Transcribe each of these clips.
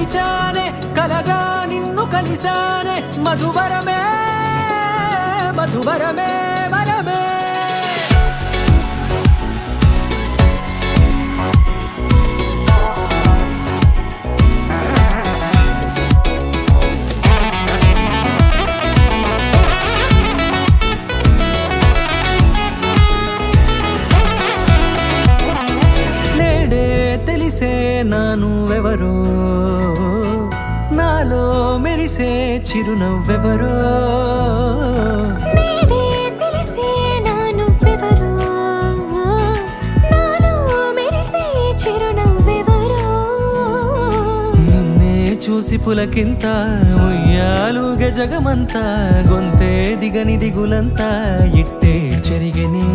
తెరిచానే కలగా నిన్ను కలిసానే మధువరమే మధువరమే వరమే తెలిసే నానువెవరో నాలో మెరిసే చిరునవ్వెవరో నేడే తెలిసే నానువెవరో నాలో మెరిసే చిరునవ్వెవరో నిన్నే చూసి పులకింత ఉయ్యాలుగ జగమంతా గొంతే దిగని దిగులంతా ఇట్టే చెరిగెనే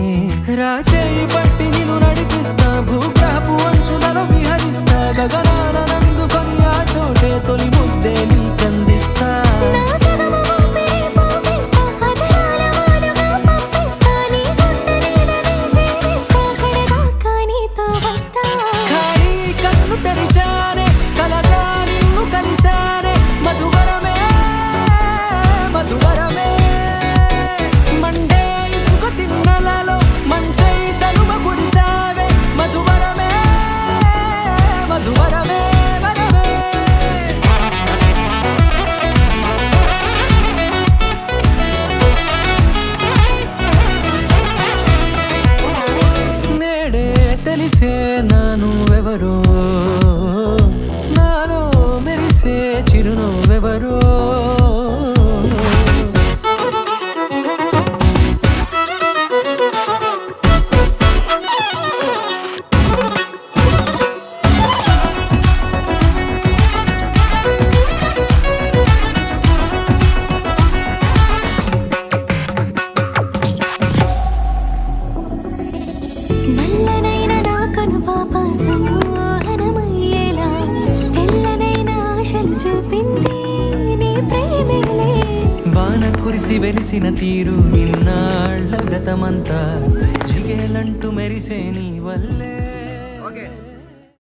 రాచేయి పట్టి నిన్ను నడిపిస్తా భూగ్రహపు అంచులలో విహరిస్తా గగనాల నందుకొని ఆ చోటే తొలి ముద్దే నీకందిస్తా నా సగము ఊపిరి పోగిస్తా అధరాల వాలుగా పంపిస్తా నీ గుండె నీడనే చేరిస్తా కడదాకా నీతో వస్తా ఖాళీ కన్ను తెరిచానే కలగా నిన్ను కలిసానే మధువరమే మధువరమే మండే ఇసుక తిన్నలలో మంచై చలువ కురిసావే మధువరమే మధువరమే వరమే నేడే తెలిసే నానువెవరో నాలో మెరిసే చిరునవ్వెవరో నల్లనైన నా కనుపాప సంమోహనమయ్యేలా తెల్లనైన ఆశలు చూపింది నీ ప్రేమేలే వాన కురిసి వెలిసిన తీరు ఇన్నాళ్ళ గతమంతా జిగేలంటూ మెరిసే నీ వల్లే